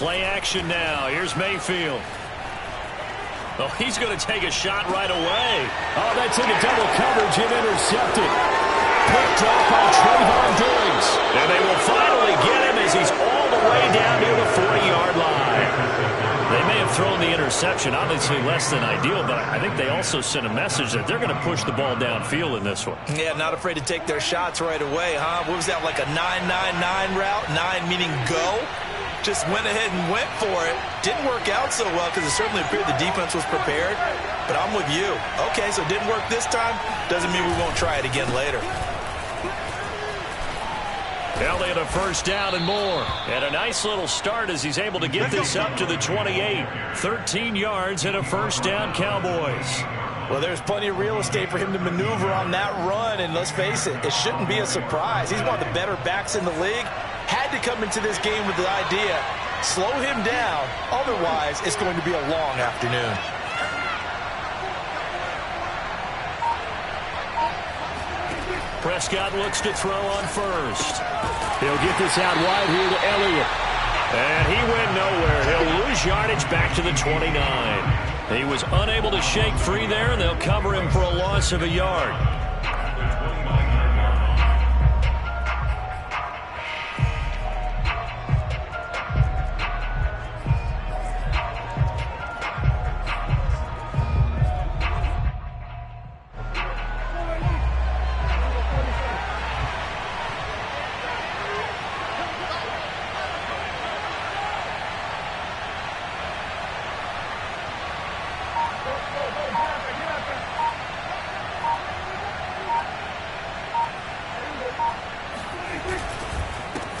Play action now. Here's Mayfield. Oh, he's going to take a shot right away. Oh, that's into double coverage and intercepted. Picked off by Trayvon Diggs. And they will finally get him as he's all the way down near the 40-yard line. They may have thrown the interception, obviously less than ideal, but I think they also sent a message that they're going to push the ball downfield in this one. Yeah, not afraid to take their shots right away, huh? What was that, like a 9-9-9 route? 9 meaning go? Just went ahead and went for it. Didn't work out so well because it certainly appeared the defense was prepared. But I'm with you. Okay, so it didn't work this time. Doesn't mean we won't try it again later. Elliott a first down and more. And a nice little start as he's able to get this up to the 28. 13 yards and a first down, Cowboys. Well, there's plenty of real estate for him to maneuver on that run. And let's face it, it shouldn't be a surprise. He's one of the better backs in the league. Had to come into this game with the idea, slow him down. Otherwise, it's going to be a long afternoon. Prescott looks to throw on first. He'll get this out wide here to Elliott. And he went nowhere. He'll lose yardage back to the 29. He was unable to shake free there, and they'll cover him for a loss of a yard.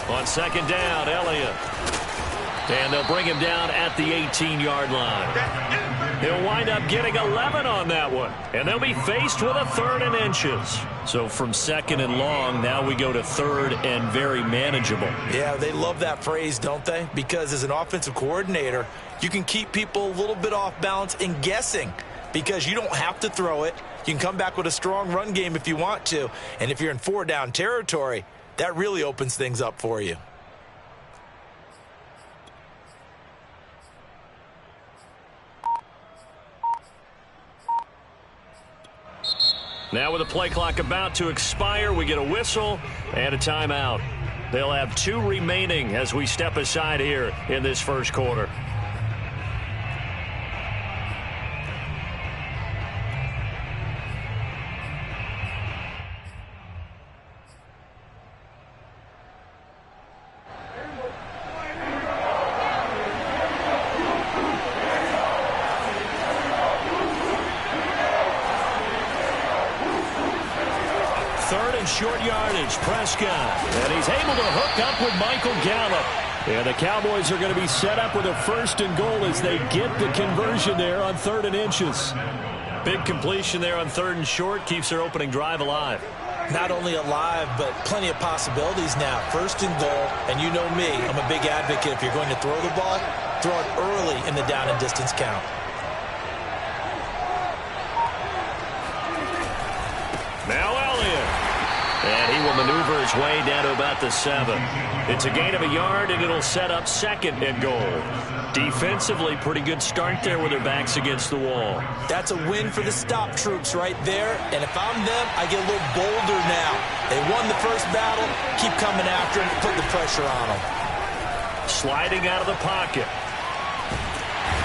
On second down, Elliott. And they'll bring him down at the 18-yard line. He'll wind up getting 11 on that one. And they'll be faced with a 3rd and inches. So from second and long, now we go to 3rd and very manageable. Yeah, they love that phrase, don't they? Because as an offensive coordinator, you can keep people a little bit off balance and guessing. Because you don't have to throw it. You can come back with a strong run game if you want to. And if you're in 4-down territory, that really opens things up for you. Now with the play clock about to expire, we get a whistle and a timeout. They'll have 2 remaining as we step aside here in this first quarter. Short yardage, Prescott. And he's able to hook up with Michael Gallup. And the Cowboys are going to be set up with a 1st and goal as they get the conversion there on 3rd and inches. Big completion there on 3rd and short keeps their opening drive alive. Not only alive, but plenty of possibilities now. 1st and goal, and you know me, I'm a big advocate. If you're going to throw the ball, throw it early in the down and distance count. Now Elliott. And he will maneuver his way down to about the 7. It's a gain of a yard, and it'll set up 2nd and goal. Defensively, pretty good start there with their backs against the wall. That's a win for the stop troops right there. And if I'm them, I get a little bolder now. They won the first battle. Keep coming after them. Put the pressure on them. Sliding out of the pocket.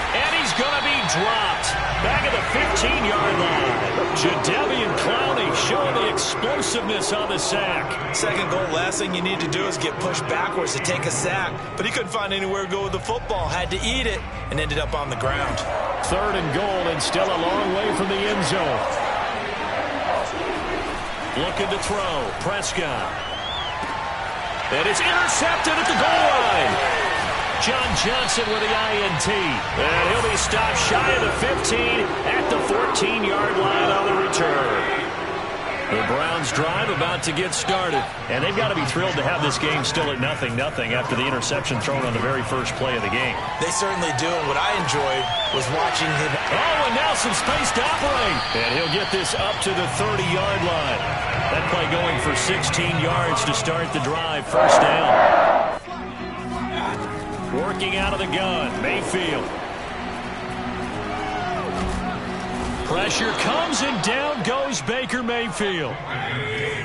And he's going to be dropped. Back at the 15-yard line. Jadeveon Clowney showing the explosiveness on the sack. 2nd goal, last thing you need to do is get pushed backwards to take a sack. But he couldn't find anywhere to go with the football. Had to eat it and ended up on the ground. 3rd and goal and still a long way from the end zone. Looking to throw. Prescott. And it's intercepted at the goal line. John Johnson with the INT. And he'll be stopped shy of the 15 at the 14-yard line on the return. The Browns drive about to get started. And they've got to be thrilled to have this game still at 0-0 after the interception thrown on the very first play of the game. They certainly do. And what I enjoyed was watching him. Oh, and now some space to operate. And he'll get this up to the 30-yard line. That play going for 16 yards to start the drive. First down. Working out of the gun, Mayfield. Pressure comes, and down goes Baker Mayfield.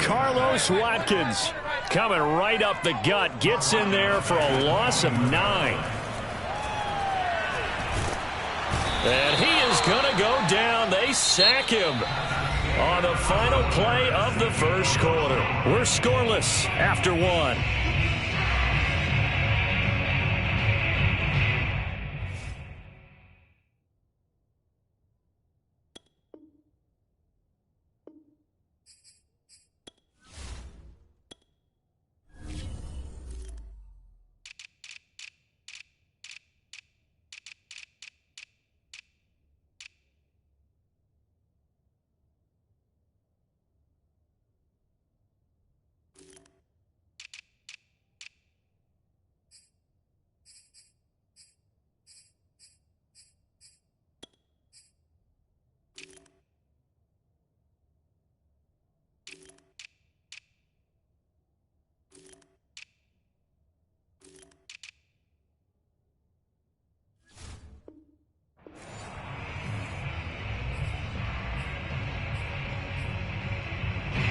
Carlos Watkins coming right up the gut. Gets in there for a loss of 9. And he is going to go down. They sack him on the final play of the first quarter. We're scoreless after 1.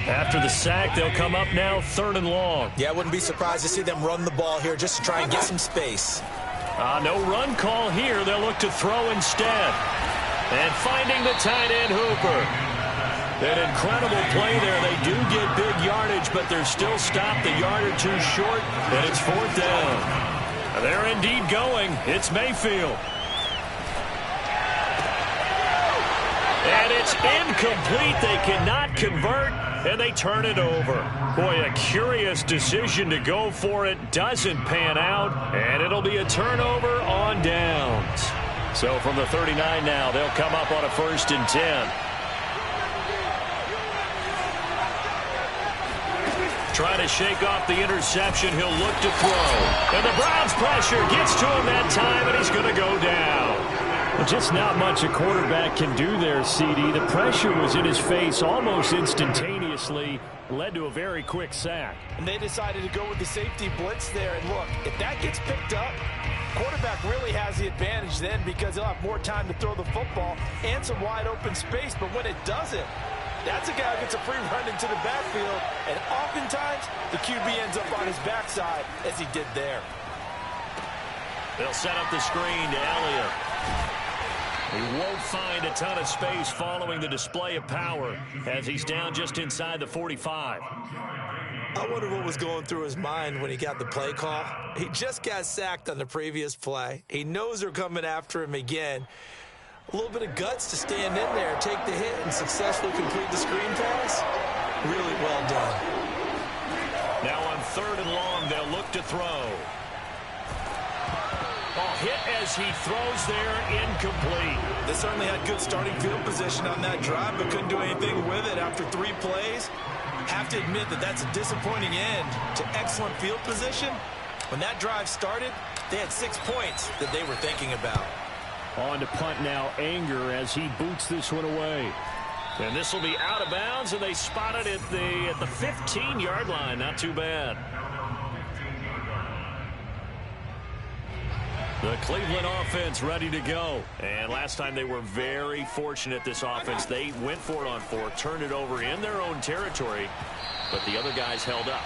After the sack, they'll come up now 3rd and long. Yeah, I wouldn't be surprised to see them run the ball here just to try and get some space. No run call here. They'll look to throw instead. And finding the tight end, Hooper. An incredible play there. They do get big yardage, but they're still stopped a yard or 2 short, and it's 4th down. They're indeed going. It's Mayfield. And it's incomplete. They cannot convert, and they turn it over. Boy, a curious decision to go for it. Doesn't pan out, and it'll be a turnover on downs. So from the 39 now, they'll come up on a 1st and 10. Trying to shake off the interception. He'll look to throw. And the Browns pressure gets to him that time, and he's going to go down. Just not much a quarterback can do there, CD. The pressure was in his face almost instantaneously. Led to a very quick sack. And they decided to go with the safety blitz there. And look, if that gets picked up, quarterback really has the advantage then because he'll have more time to throw the football and some wide open space. But when it doesn't, that's a guy who gets a free run into the backfield. And oftentimes, the QB ends up on his backside as he did there. They'll set up the screen to Elliott. He won't find a ton of space following the display of power as he's down just inside the 45. I wonder what was going through his mind when he got the play call. He just got sacked on the previous play. He knows they're coming after him again. A little bit of guts to stand in there, take the hit, and successfully complete the screen pass. Really well done. Now on 3rd and long, they'll look to throw. Hit as he throws there, incomplete. They certainly had good starting field position on that drive, but couldn't do anything with it after 3 plays. Have to admit that that's a disappointing end to excellent field position. When that drive started, they had 6 points that they were thinking about. On to punt now, Anger as he boots this one away. And this will be out of bounds, and they spot it at the 15-yard line. Not too bad. The Cleveland offense ready to go. And last time they were very fortunate, this offense. They went for it on 4, turned it over in their own territory, but the other guys held up.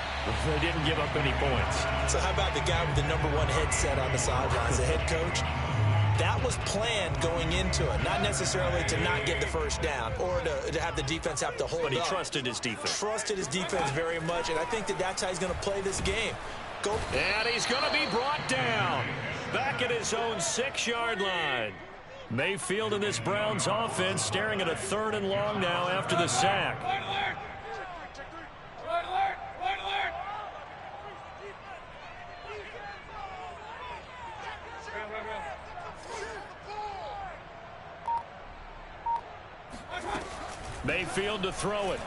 They didn't give up any points. So how about the guy with the #1 headset on the sidelines, the head coach? That was planned going into it, not necessarily to not get the first down or to have the defense have to hold up. But he trusted his defense. Trusted his defense very much, and I think that that's how he's going to play this game. Go. And he's going to be brought down. Back at his own 6-yard line. Mayfield in this Browns offense staring at a 3rd and long now after the sack. Mayfield to throw it.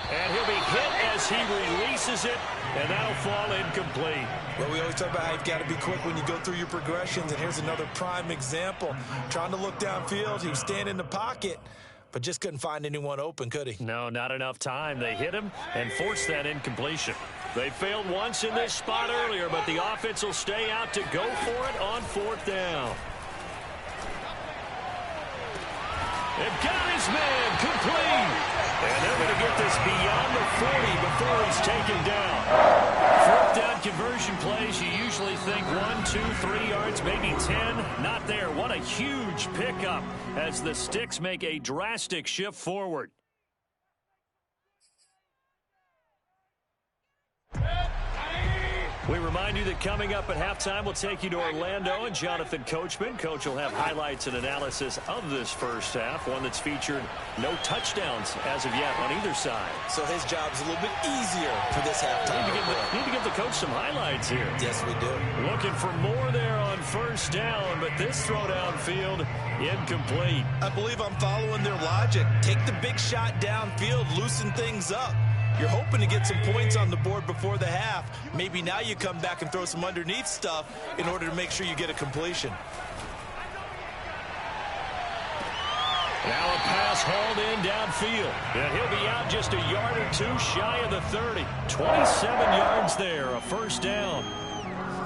And he'll be hit as he releases it, and that'll fall incomplete. Well, we always talk about how you've got to be quick when you go through your progressions, and here's another prime example. Trying to look downfield, he was standing in the pocket, but just couldn't find anyone open, could he? No, not enough time. They hit him and forced that incompletion. They failed once in this spot earlier, but the offense will stay out to go for it on 4th down. And got his man complete. And they're going to get this beyond the 40 before he's taken down. 4th down conversion plays, you usually think 1, 2, 3 yards, maybe 10. Not there. What a huge pickup as the Sticks make a drastic shift forward. We remind you that coming up at halftime, we'll take you to Orlando and Jonathan Coachman. Coach will have highlights and analysis of this first half, one that's featured no touchdowns as of yet on either side. So his job's a little bit easier for this halftime. Need to give the coach some highlights here. Yes, we do. Looking for more there on 1st down, but this throw downfield incomplete. I believe I'm following their logic. Take the big shot downfield, loosen things up. You're hoping to get some points on the board before the half. Maybe now you come back and throw some underneath stuff in order to make sure you get a completion. Now a pass hauled in downfield. And he'll be out just a yard or 2 shy of the 30. 27 yards there, a 1st down.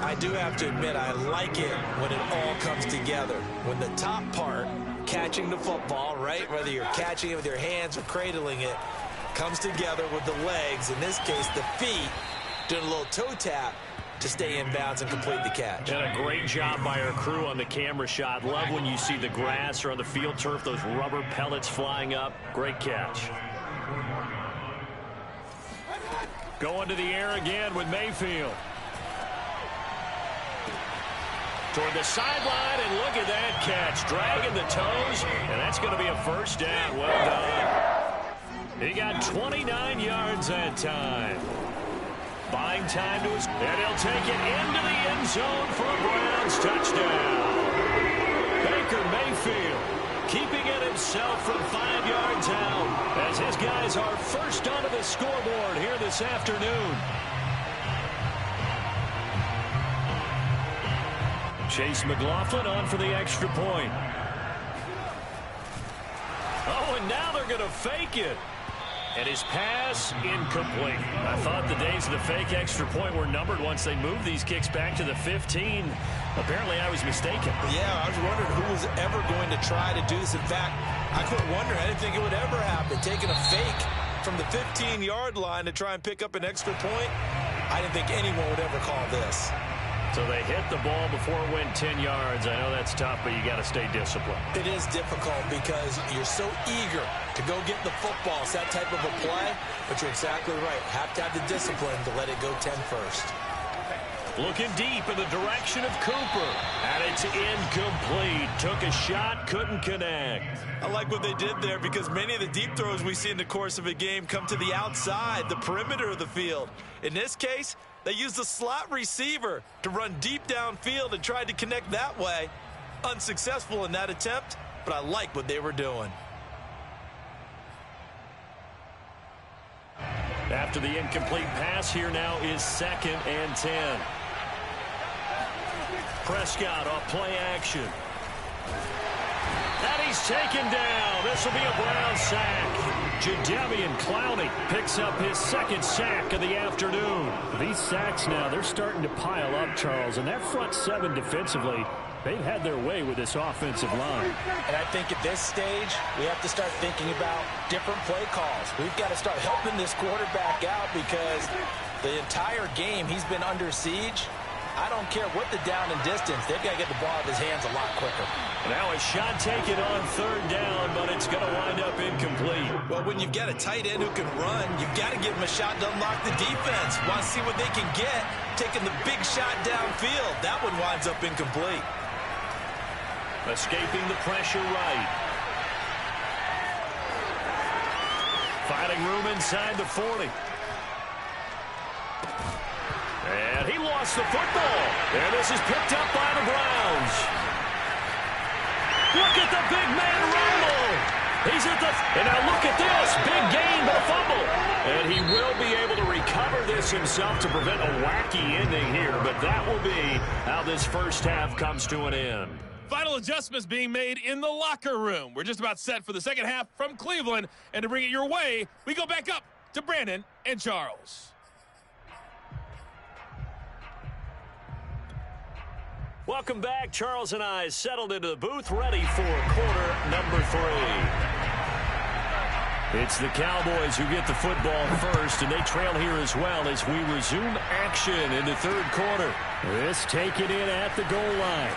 I do have to admit, I like it when it all comes together. When the top part, catching the football, right, whether you're catching it with your hands or cradling it, comes together with the legs, in this case the feet, doing a little toe tap to stay in bounds and complete the catch. And a great job by our crew on the camera shot. Love when you see the grass or on the field turf, those rubber pellets flying up. Great catch. Going to the air again with Mayfield. Toward the sideline, and look at that catch. Dragging the toes, and that's going to be a 1st down. Well done. He got 29 yards that time. Buying time to his... And he'll take it into the end zone for a Browns touchdown. Baker Mayfield keeping it himself from 5 yards out as his guys are first onto the scoreboard here this afternoon. Chase McLaughlin on for the extra point. Oh, and now they're going to fake it. And his pass incomplete. I thought the days of the fake extra point were numbered once they moved these kicks back to the 15. Apparently I was mistaken. Yeah, I was wondering who was ever going to try to do this. In fact, I quit wondering. I didn't think it would ever happen. Taking a fake from the 15-yard line to try and pick up an extra point, I didn't think anyone would ever call this. So they hit the ball before it went 10 yards. I know that's tough, but you got to stay disciplined. It is difficult because you're so eager to go get the football. It's that type of a play, but you're exactly right. Have to have the discipline to let it go 10 first. Looking deep in the direction of Cooper. And it's incomplete. Took a shot, couldn't connect. I like what they did there because many of the deep throws we see in the course of a game come to the outside, the perimeter of the field. In this case, they used the slot receiver to run deep downfield and tried to connect that way. Unsuccessful in that attempt, but I like what they were doing. After the incomplete pass, here now is 2nd and 10. Prescott off play action. And he's taken down. This will be a Brown sack. Jadeveon Clowney picks up his 2nd sack of the afternoon. These sacks now, they're starting to pile up, Charles. And that front 7 defensively, they've had their way with this offensive line. And I think at this stage, we have to start thinking about different play calls. We've got to start helping this quarterback out because the entire game he's been under siege. I don't care what the down and distance. They've got to get the ball out of his hands a lot quicker. Now a shot taken on 3rd down, but it's going to wind up incomplete. Well, when you've got a tight end who can run, you've got to give him a shot to unlock the defense. Want to see what they can get, taking the big shot downfield. That one winds up incomplete. Escaping the pressure right. Finding room inside the 40. And he lost the football. And this is picked up by the Browns. Look at the big man rumble. He's at the... And now look at this. Big gain but fumble. And he will be able to recover this himself to prevent a wacky ending here. But that will be how this first half comes to an end. Final adjustments being made in the locker room. We're just about set for the second half from Cleveland. And to bring it your way, we go back up to Brandon and Charles. Welcome back. Charles and I settled into the booth, ready for quarter number 3. It's the Cowboys who get the football first, and they trail here as well as we resume action in the third quarter. This taken in at the goal line.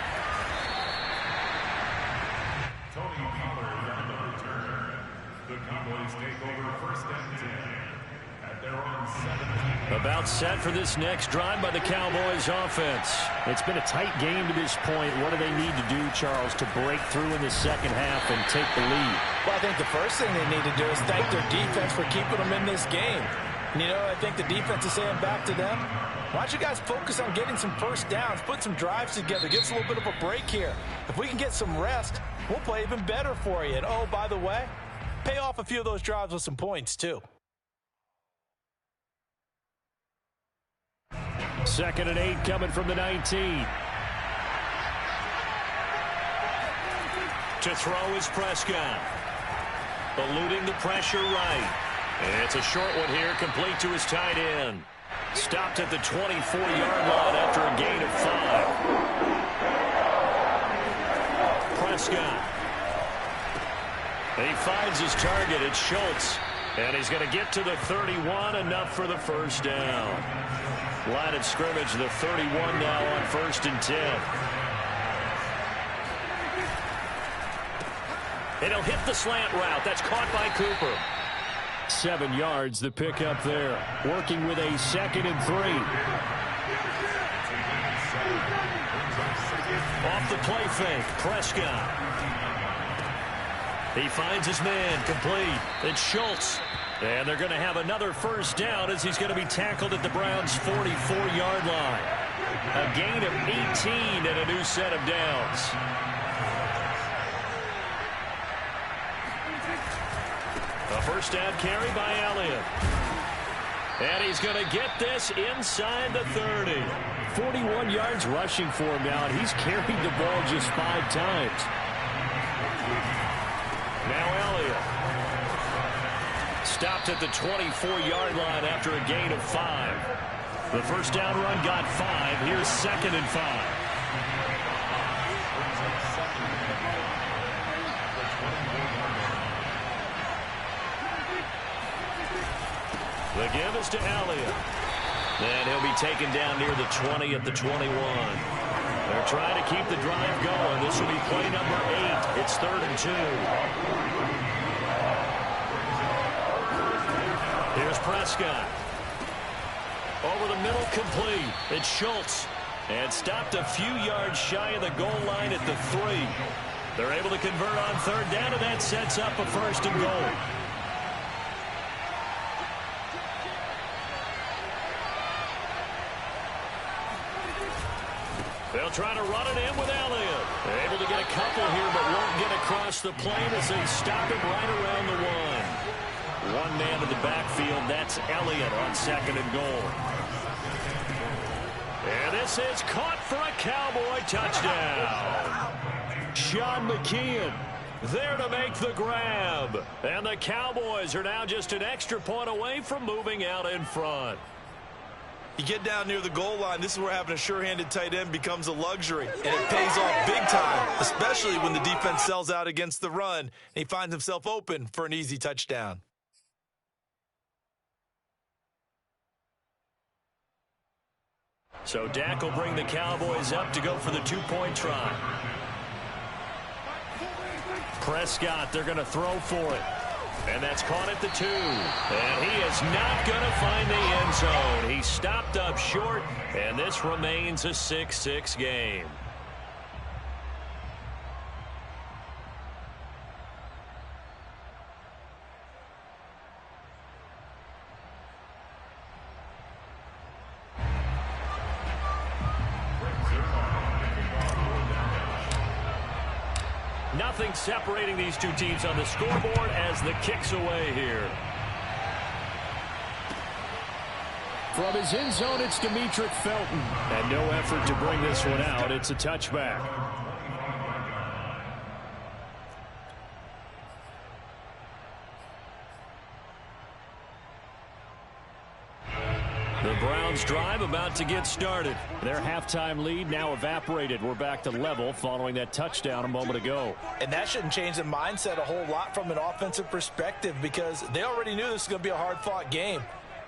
The Cowboys take over first and 10 at their own 17. About set for this next drive by the Cowboys offense. It's been a tight game to this point. What do they need to do, Charles, to break through in the second half and take the lead? Well, I think the first thing they need to do is thank their defense for keeping them in this game. And, you know, I think the defense is saying back to them, why don't you guys focus on getting some first downs, put some drives together, give us a little bit of a break here. If we can get some rest, we'll play even better for you. And, oh, by the way, pay off a few of those drives with some points, too. 2nd and 8 coming from the 19. To throw is Prescott. Eluding the pressure right. And it's a short one here, complete to his tight end. Stopped at the 24-yard line after a gain of 5. Prescott. He finds his target. It's Schultz. And he's going to get to the 31, enough for the first down. Line of scrimmage, the 31 now on 1st and 10. And he'll hit the slant route. That's caught by Cooper. 7 yards, the pickup there. Working with a 2nd and 3. Off the play fake, Prescott. He finds his man, complete. It's Schultz. And they're going to have another first down as he's going to be tackled at the Browns' 44-yard line. A gain of 18 and a new set of downs. A first down carry by Elliott. And he's going to get this inside the 30. 41 yards rushing for him now, and he's carried the ball just 5 times. Now Elliott. Stopped at the 24-yard line after a gain of 5. The first down run got 5. Here's 2nd and 5. The give is to Elliott. And he'll be taken down near the 20 at the 21. They're trying to keep the drive going. This will be play number 8. It's 3rd and 2. Here's Prescott. Over the middle, complete. It's Schultz. And stopped a few yards shy of the goal line at the 3. They're able to convert on 3rd down, and that sets up a 1st and goal. They'll try to run it in with Elliott. They're able to get a couple here, but won't get across the plane as they stop it right around the 1. One man in the backfield. That's Elliott on 2nd and goal. And this is caught for a Cowboy touchdown. Sean McKeon there to make the grab. And the Cowboys are now just an extra point away from moving out in front. You get down near the goal line, this is where having a sure-handed tight end becomes a luxury. And it pays off big time, especially when the defense sells out against the run and he finds himself open for an easy touchdown. So Dak will bring the Cowboys up to go for the 2-point try. Prescott, they're going to throw for it. And that's caught at the 2. And he is not going to find the end zone. He stopped up short, and this remains a 6-6 game. Nothing separating these two teams on the scoreboard as the kick's away here. From his end zone, it's Demetric Felton. And no effort to bring this one out. It's a touchback. The Browns drive about to get started. Their halftime lead now evaporated. We're back to level following that touchdown a moment ago. And that shouldn't change the mindset a whole lot from an offensive perspective because they already knew this was going to be a hard-fought game.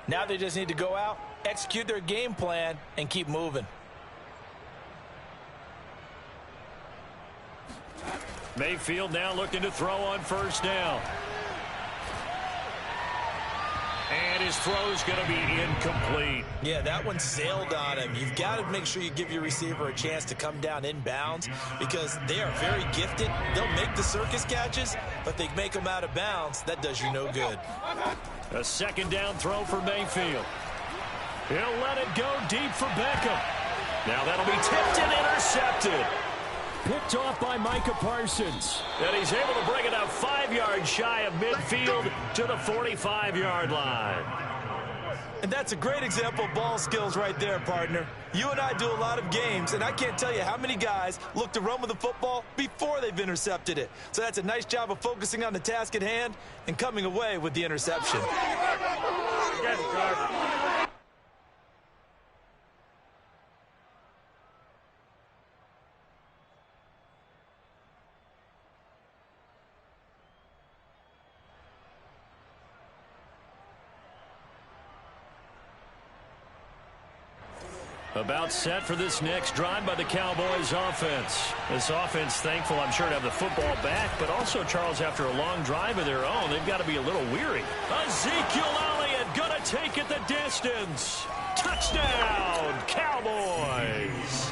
Now they just need to go out, execute their game plan, and keep moving. Mayfield now looking to throw on first down. And his throw's going to be incomplete. Yeah, that one sailed on him. You've got to make sure you give your receiver a chance to come down inbounds because they are very gifted. They'll make the circus catches, but they make them out of bounds. That does you no good. A second down throw for Mayfield. He'll let it go deep for Beckham. Now that'll be tipped and intercepted. Picked off by Micah Parsons. And he's able to bring it up 5 yards shy of midfield to the 45-yard line. And that's a great example of ball skills right there, partner. You and I do a lot of games, and I can't tell you how many guys look to run with the football before they've intercepted it. So that's a nice job of focusing on the task at hand and coming away with the interception. About set for this next drive by the Cowboys offense. This offense thankful, I'm sure, to have the football back, but also, Charles, after a long drive of their own, they've got to be a little weary. Ezekiel Elliott going to take it the distance. Touchdown, Cowboys.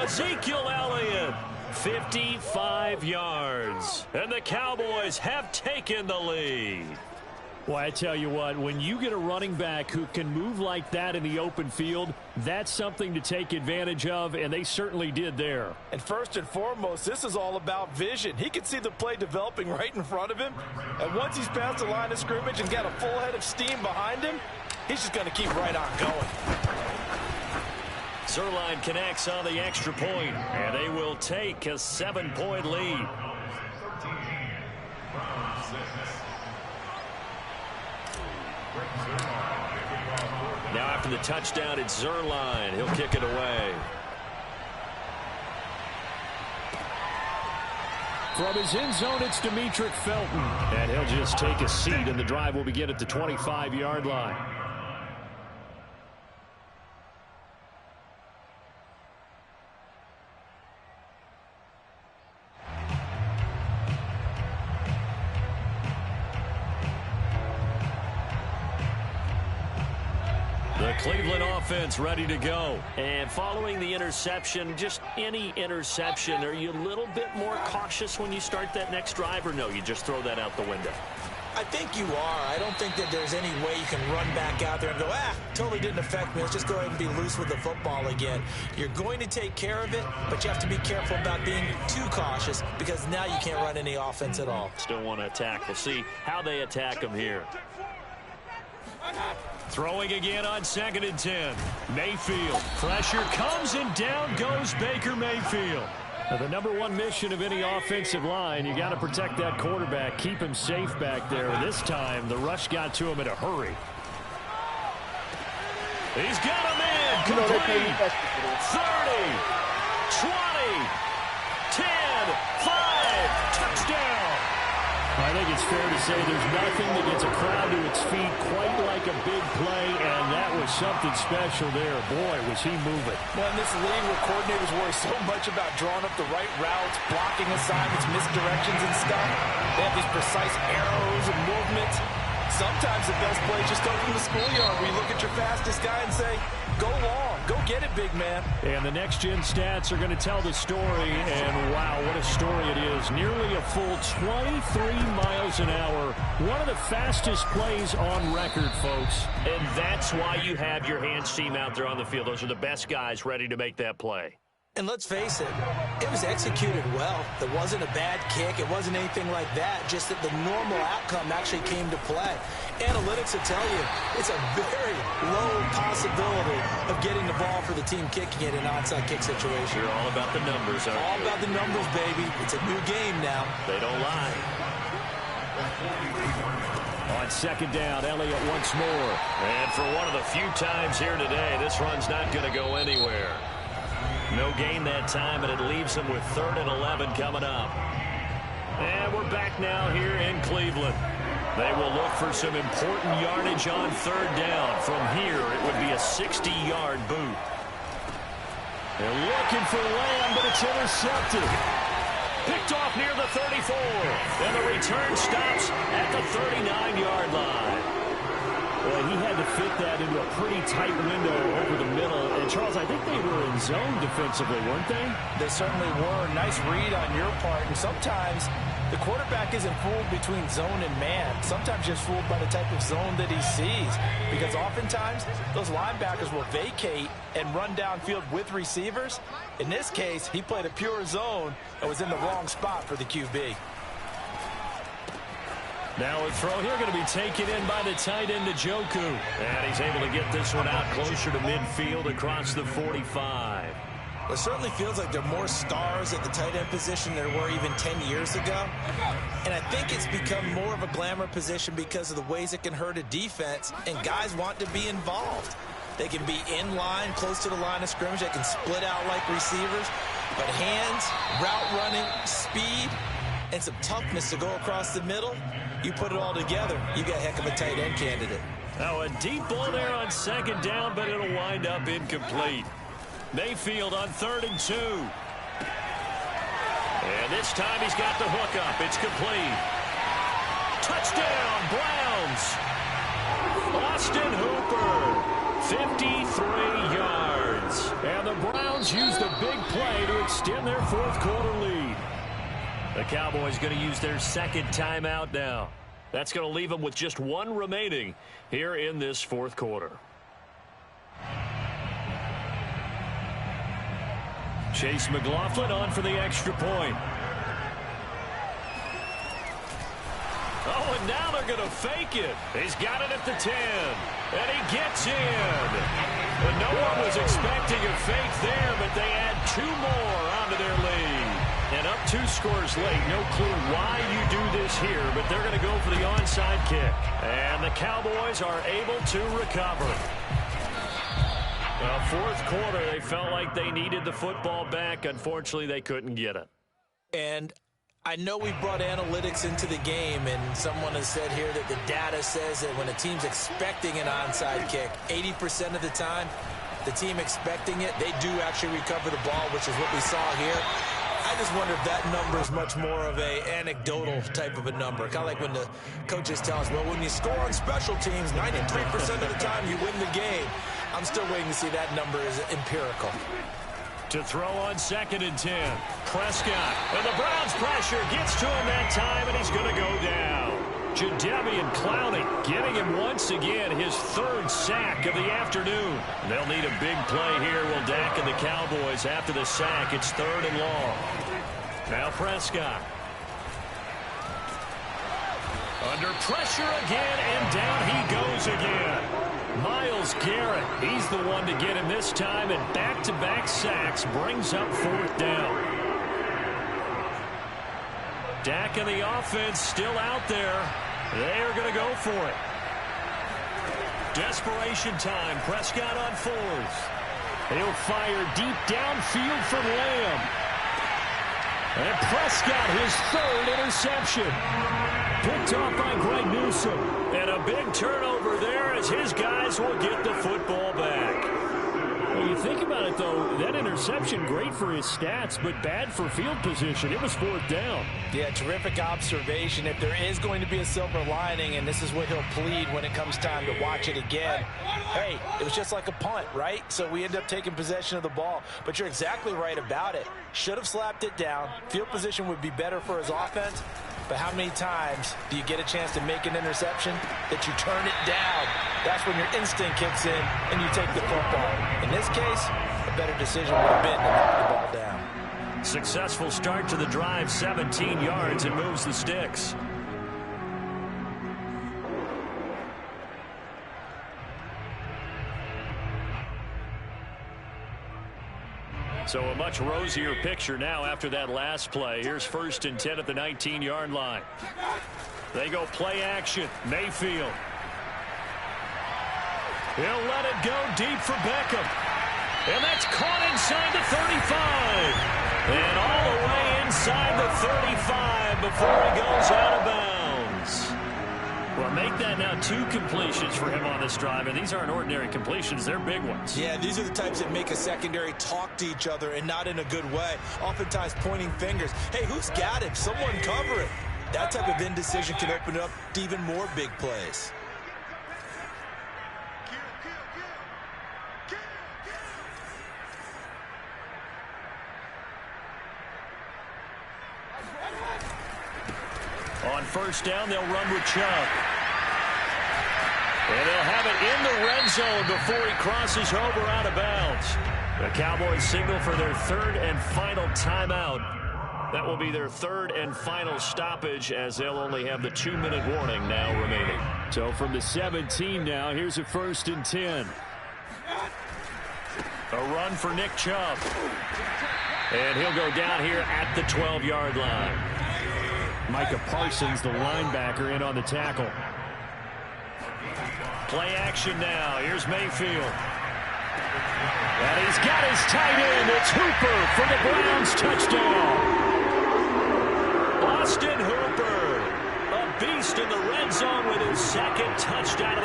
Ezekiel Elliott, 55 yards. And the Cowboys have taken the lead. Well, I tell you what, when you get a running back who can move like that in the open field, that's something to take advantage of, and they certainly did there. And first and foremost, this is all about vision. He can see the play developing right in front of him, and once he's past the line of scrimmage and got a full head of steam behind him, he's just going to keep right on going. Zerline connects on the extra point, and they will take a 7-point lead. Now after the touchdown, it's Zerline. He'll kick it away. From his end zone, it's Demetric Felton. And he'll just take a seat, and the drive will begin at the 25-yard line. The Cleveland offense ready to go. And following the interception, just any interception, are you a little bit more cautious when you start that next drive, or no, you just throw that out the window? I think you are. I don't think that there's any way you can run back out there and go, totally didn't affect me. Let's just go ahead and be loose with the football again. You're going to take care of it, but you have to be careful about being too cautious because now you can't run any offense at all. Still want to attack. We'll see how they attack them here. Throwing again on 2nd and 10. Mayfield. Pressure comes and down goes Baker Mayfield. Now, the #1 mission of any offensive line, you got to protect that quarterback, keep him safe back there. This time, the rush got to him in a hurry. He's got him in. Complete. 30, 20, 10, 5, touchdown. I think it's fair to say there's nothing that gets a crowd to its feet quite like a big play, and that was something special there. Boy, was he moving. Well, in this league where coordinators worry so much about drawing up the right routes, blocking assignments, misdirections and stuff, they have these precise arrows and movements. Sometimes the best plays just come from the schoolyard where you look at your fastest guy and say, go long, go get it, big man. And the next-gen stats are going to tell the story, and wow, what a story it is. Nearly a full 23 miles an hour. One of the fastest plays on record, folks. And that's why you have your hands team out there on the field. Those are the best guys ready to make that play. And let's face it, it was executed well. It wasn't a bad kick. It wasn't anything like that. Just that the normal outcome actually came to play. Analytics will tell you it's a very low possibility of getting the ball for the team kicking it in an onside kick situation. You're all about the numbers, aren't you? All about the numbers, baby. It's a new game now. They don't lie. On second down, Elliott once more. And for one of the few times here today, this run's not going to go anywhere. No gain that time, and it leaves them with 3rd and 11 coming up. And we're back now here in Cleveland. They will look for some important yardage on 3rd down. From here, it would be a 60-yard boot. They're looking for Lamb, but it's intercepted. Picked off near the 34. And the return stops at the 39-yard line. Well, he had to fit that into a pretty tight window over the middle. And, Charles, I think they were in zone defensively, weren't they? They certainly were. Nice read on your part. And sometimes the quarterback isn't fooled between zone and man. Sometimes just fooled by the type of zone that he sees. Because oftentimes, those linebackers will vacate and run downfield with receivers. In this case, he played a pure zone and was in the wrong spot for the QB. Now a throw here going to be taken in by the tight end, Njoku. And he's able to get this one out closer to midfield across the 45. It certainly feels like there are more stars at the tight end position than there were even 10 years ago. And I think it's become more of a glamour position because of the ways it can hurt a defense, and guys want to be involved. They can be in line, close to the line of scrimmage. They can split out like receivers. But hands, route running, speed, and some toughness to go across the middle, you put it all together, you got a heck of a tight end candidate. Now a deep ball there on 2nd down, but it'll wind up incomplete. Mayfield on 3rd and 2. And this time he's got the hook up. It's complete. Touchdown, Browns. Austin Hooper, 53 yards. And the Browns used a big play to extend their 4th quarter lead. The Cowboys going to use their 2nd timeout now. That's going to leave them with just 1 remaining here in this 4th quarter. Chase McLaughlin on for the extra point. Oh, and now they're going to fake it. He's got it at the 10. And he gets in. And no one was expecting a fake there, but they add 2 more onto their lead. And up 2 scores late. No clue why you do this here, but they're going to go for the onside kick. And the Cowboys are able to recover. 4th quarter, they felt like they needed the football back. Unfortunately, they couldn't get it. And I know we brought analytics into the game, and someone has said here that the data says that when a team's expecting an onside kick, 80% of the time, the team expecting it, they do actually recover the ball, which is what we saw here. I just wonder if that number is much more of a anecdotal type of a number. Kind of like when the coaches tell us, well, when you score on special teams, 93% of the time you win the game. I'm still waiting to see that number is empirical. To throw on 2nd and 10. Prescott. And the Browns pressure gets to him that time, and he's going to go down. Jadeveon Clowney getting him once again his 3rd sack of the afternoon. They'll need a big play here, will Dak and the Cowboys after the sack. It's 3rd and long. Now Prescott. Under pressure again, and down he goes again. Myles Garrett, he's the one to get him this time, and back-to-back sacks brings up 4th down. Dak and the offense still out there. They are going to go for it. Desperation time. Prescott on 4th. He'll fire deep downfield from Lamb. And Prescott, his 3rd interception. Picked off by Greg Newsome. And a big turnover there as his guys will get the football back. Well, you think about it, though, that interception, great for his stats, but bad for field position. It was 4th down. Yeah, terrific observation. If there is going to be a silver lining, and this is what he'll plead when it comes time to watch it again, hey, it was just like a punt, right? So we end up taking possession of the ball. But you're exactly right about it. Should have slapped it down. Field position would be better for his offense. But how many times do you get a chance to make an interception that you turn it down? That's when your instinct kicks in and you take the football. In this case, a better decision would have been to knock the ball down. Successful start to the drive, 17 yards, and moves the sticks. So a much rosier picture now after that last play. Here's 1st and 10 at the 19-yard line. They go play action. Mayfield. He'll let it go deep for Beckham. And that's caught inside the 35. And all the way inside the 35 before he goes out of bounds. Well, make that now 2 completions for him on this drive, and these aren't ordinary completions. They're big ones. Yeah, these are the types that make a secondary talk to each other and not in a good way. Oftentimes pointing fingers. Hey, who's got him? Someone cover it. That type of indecision can open up to even more big plays. On 1st down, they'll run with Chubb. And they'll have it in the red zone before he crosses over out of bounds. The Cowboys signal for their 3rd and final timeout. That will be their 3rd and final stoppage, as they'll only have the 2-minute warning now remaining. So from the 17 now, here's a 1st and 10. A run for Nick Chubb. And he'll go down here at the 12-yard line. Micah Parsons, the linebacker, in on the tackle. Play action now. Here's Mayfield. And he's got his tight end. It's Hooper for the Browns touchdown. Austin Hooper, a beast in the red zone with his 2nd touchdown of the game.